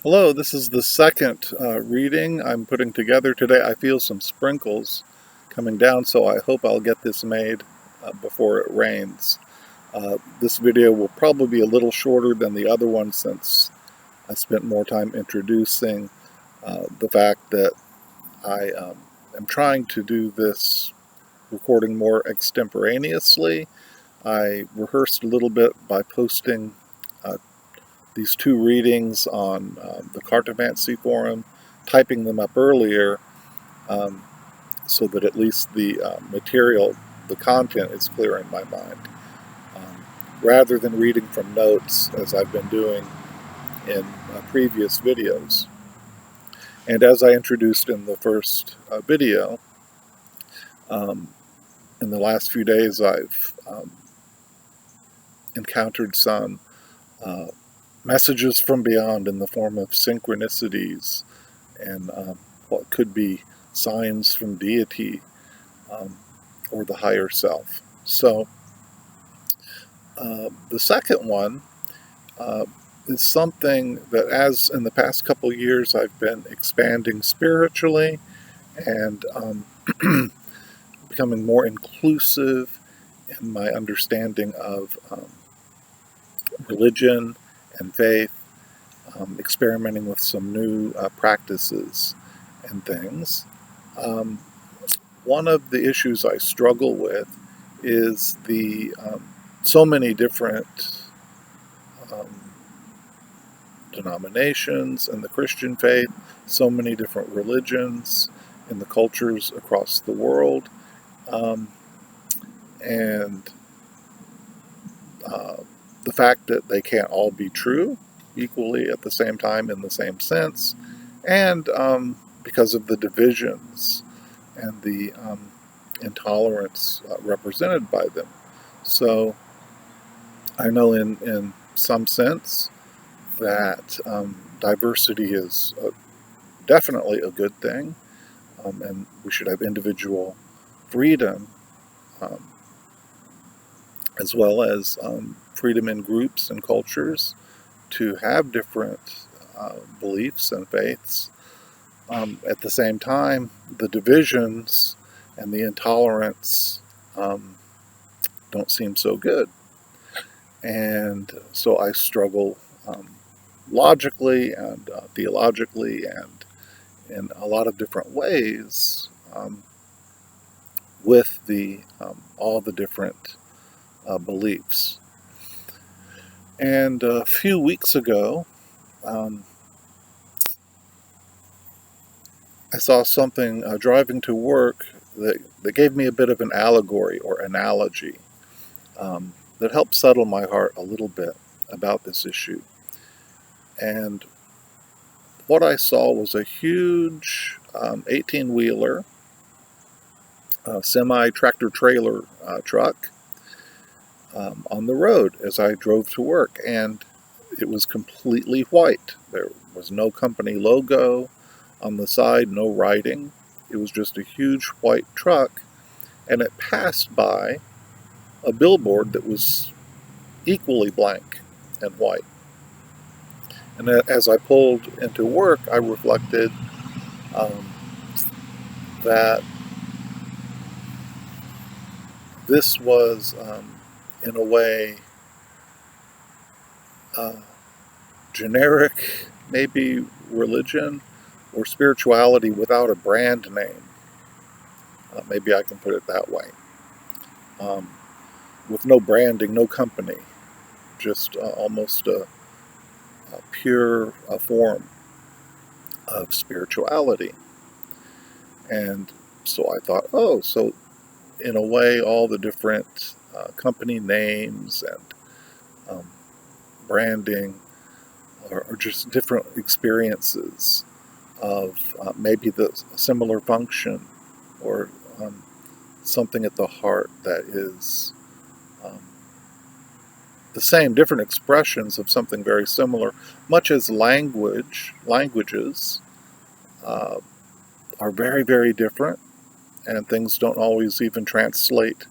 Hello, this is the second reading I'm putting together today. I feel some sprinkles coming down, so I hope I'll get this made before it rains. This video will probably be a little shorter than the other one since I spent more time introducing the fact that I am trying to do this recording more extemporaneously. I rehearsed a little bit by posting uh, these two readings on the Cartomancy forum, typing them up earlier um, so that at least the material, the content is clear in my mind, um, rather than reading from notes as I've been doing in previous videos. And as I introduced in the first video, um, in the last few days I've encountered some uh, messages from beyond in the form of synchronicities and what could be signs from deity um, or the higher self. So the second one uh, is something that, as in the past couple years, I've been expanding spiritually and becoming more inclusive in my understanding of religion and faith, experimenting with some new practices and things. Um, One of the issues I struggle with is the so many different um, denominations in the Christian faith, so many different religions in the cultures across the world, um, and uh, the fact that they can't all be true equally at the same time in the same sense, and because of the divisions and the intolerance represented by them. So I know in some sense that diversity is definitely a good thing, and we should have individual freedom um, as well as freedom in groups and cultures to have different beliefs and faiths. At the same time, the divisions and the intolerance um, don't seem so good. And so I struggle logically and theologically and in a lot of different ways with the all the different beliefs. And a few weeks ago, um, I saw something driving to work that gave me a bit of an allegory or analogy that helped settle my heart a little bit about this issue. And what I saw was a huge 18-wheeler, semi-tractor trailer truck on the road as I drove to work. And it was completely white. There was no company logo on the side, no writing. It was just a huge white truck. And it passed by a billboard that was equally blank and white. And as I pulled into work, I reflected um, that this was, in a way, uh, generic, maybe religion or spirituality without a brand name. Maybe I can put it that way. Um, with no branding, no company, just almost a pure form of spirituality. And so I thought, oh, so in a way, all the different company names and um, branding are just different experiences of maybe the similar function or something at the heart that is um, the same, different expressions of something very similar, much as languages uh, are very, very different, and things don't always even translate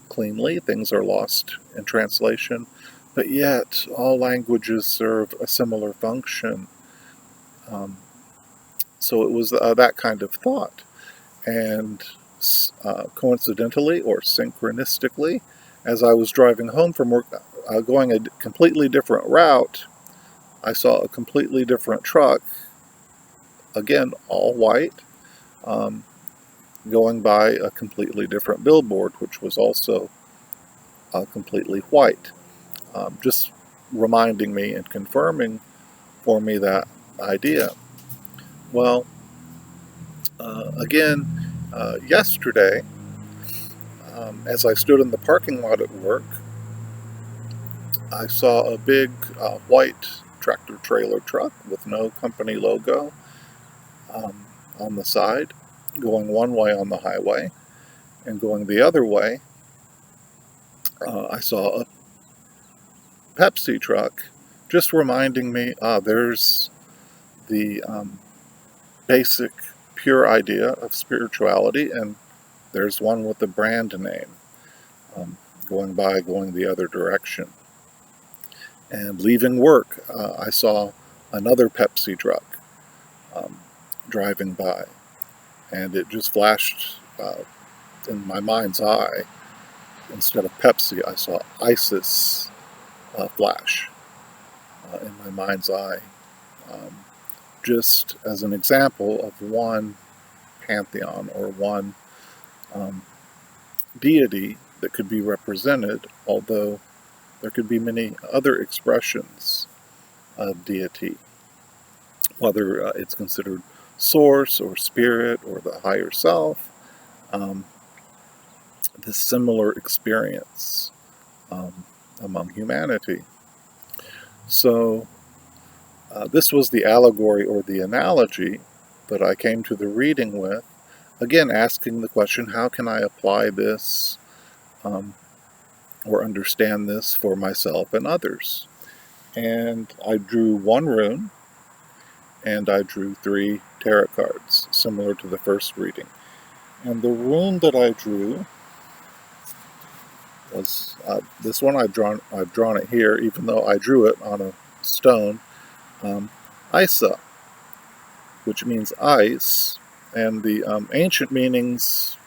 cleanly. Things are lost in translation, but yet all languages serve a similar function So it was that kind of thought. And coincidentally or synchronistically, as I was driving home from work, going a completely different route, I saw a completely different truck, again, all white, um, going by a completely different billboard, which was also completely white. Just reminding me and confirming for me that idea. Well, again, yesterday, as I stood in the parking lot at work, I saw a big white tractor trailer truck with no company logo on the side, going one way on the highway, and going the other way, I saw a Pepsi truck, just reminding me, there's the basic, pure idea of spirituality, and there's one with the brand name, going the other direction. And leaving work, I saw another Pepsi truck um, driving by, and it just flashed in my mind's eye. Instead of Pepsi, I saw ISIS flash in my mind's eye, um, just as an example of one pantheon or one um, deity that could be represented, although there could be many other expressions of deity, whether it's considered source or spirit or the higher self. Um, this similar experience among humanity. So, this was the allegory or the analogy that I came to the reading with, again asking the question, how can I apply this um, or understand this for myself and others? And I drew one rune, and I drew 3 tarot cards, similar to the first reading. And the rune that I drew was this one. I've drawn it here, even though I drew it on a stone. Isa, which means ice, and the ancient meanings,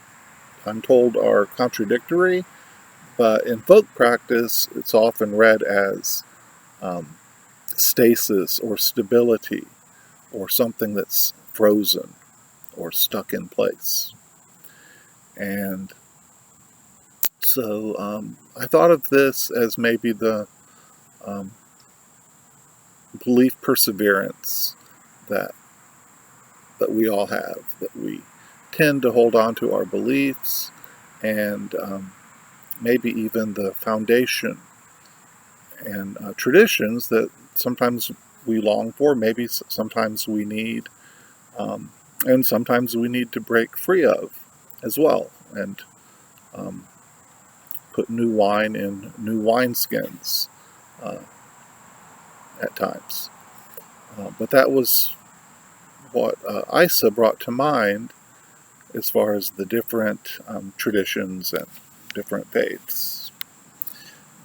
I'm told, are contradictory, but in folk practice, it's often read as um, stasis or stability, or something that's frozen or stuck in place. And so I thought of this as maybe the um, belief perseverance that we all have, that we tend to hold on to our beliefs, and maybe even the foundation and traditions that sometimes we long for, maybe sometimes we need, um, and sometimes we need to break free of as well, and um, put new wine in new wineskins uh, at times. But that was what Isa brought to mind as far as the different traditions and different faiths.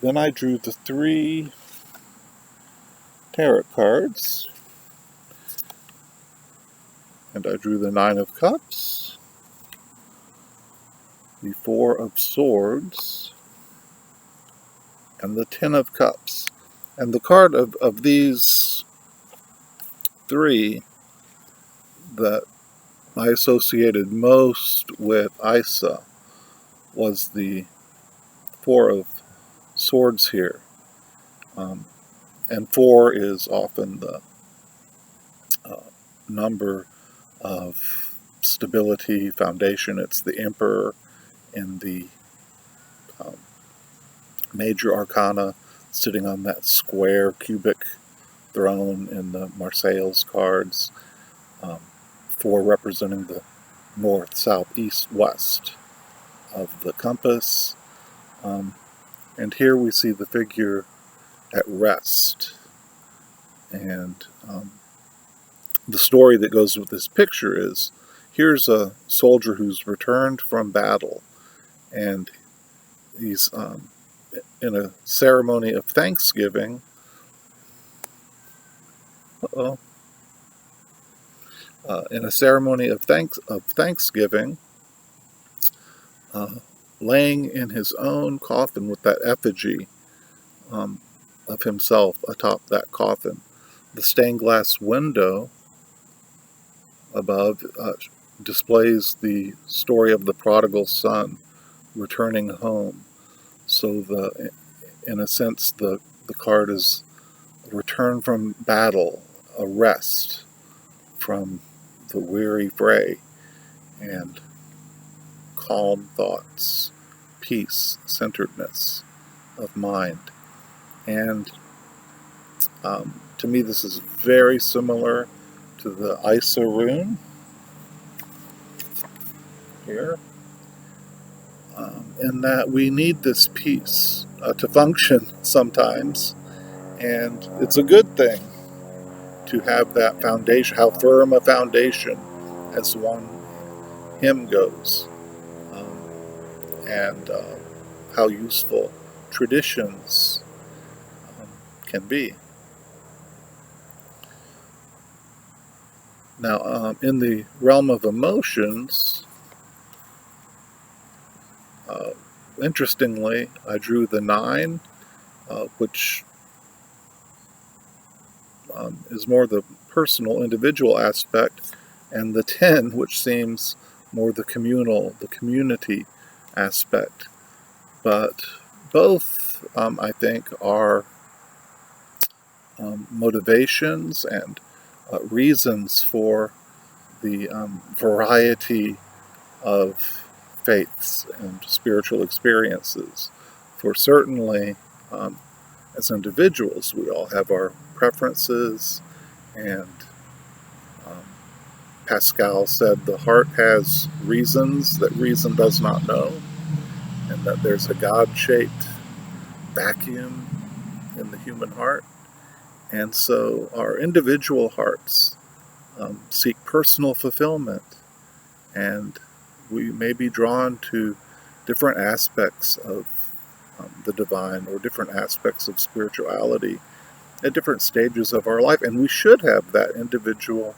Then I drew the 3 tarot cards, and I drew the 9 of Cups, the 4 of Swords, and the 10 of Cups. And the card of these 3 that I associated most with Isa was the 4 of Swords here. And 4 is often the number of stability, foundation. It's the Emperor in the um, major arcana, sitting on that square cubic throne in the Marseilles cards. Um, 4 representing the north, south, east, west of the compass. And here we see the figure at rest. And the story that goes with this picture is, here's a soldier who's returned from battle, and he's in a ceremony of thanksgiving. Uh-oh. in a ceremony of thanksgiving, laying in his own coffin with that effigy um, of himself atop that coffin. The stained glass window above displays the story of the prodigal son returning home. So in a sense, the card is a return from battle, a rest from the weary fray, and calm thoughts, peace, centeredness of mind. And to me, this is very similar to the Isa rune here, in that we need this peace to function sometimes, and it's a good thing to have that foundation, how firm a foundation as one hymn goes, and how useful traditions can be. Now, in the realm of emotions, interestingly, I drew the 9, which is more the personal, individual aspect, and the 10, which seems more the communal, the community aspect. But both, I think, are motivations and reasons for the variety of faiths and spiritual experiences. For certainly, as individuals, we all have our preferences, and um, Pascal said the heart has reasons that reason does not know, and that there's a God-shaped vacuum in the human heart. And so our individual hearts seek personal fulfillment, and we may be drawn to different aspects of the divine or different aspects of spirituality at different stages of our life, and we should have that individual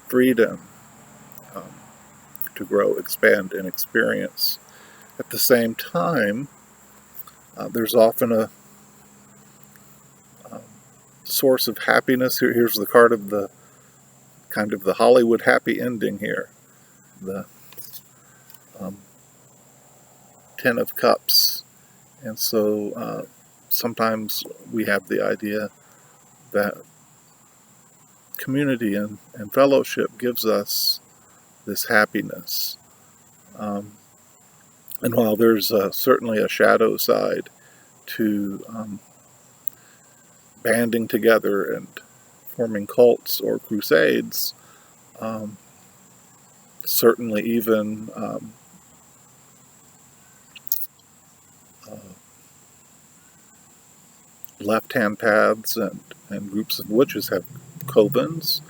freedom um, to grow, expand, and experience. At the same time, there's often a um, source of happiness. Here's the card of the kind of the Hollywood happy ending here, the um, 10 of Cups. And so sometimes we have the idea that community and fellowship gives us this happiness. And while there's certainly a shadow side to banding together and forming cults or crusades, um, certainly even uh, left-hand paths and groups of witches have covens.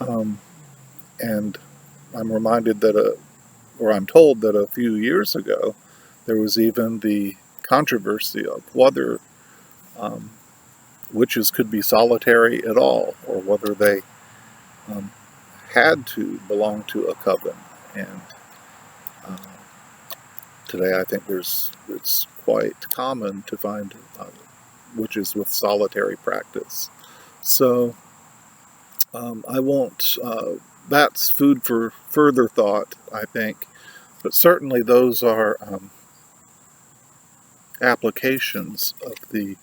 Um, and I'm reminded that, or I'm told that a few years ago, there was even the controversy of whether um, witches could be solitary at all, or whether they um, had to belong to a coven. And uh, today I think it's quite common to find witches with solitary practice. So I won't, that's food for further thought, I think. But certainly those are applications of the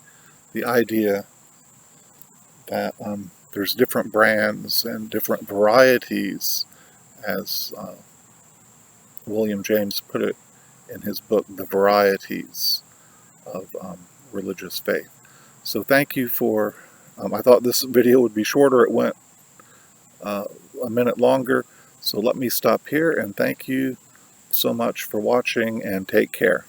idea that there's different brands and different varieties, as William James put it in his book, The Varieties of Religious Faith. So thank you for, I thought this video would be shorter. It went a minute longer. So let me stop here, and thank you so much for watching, and take care.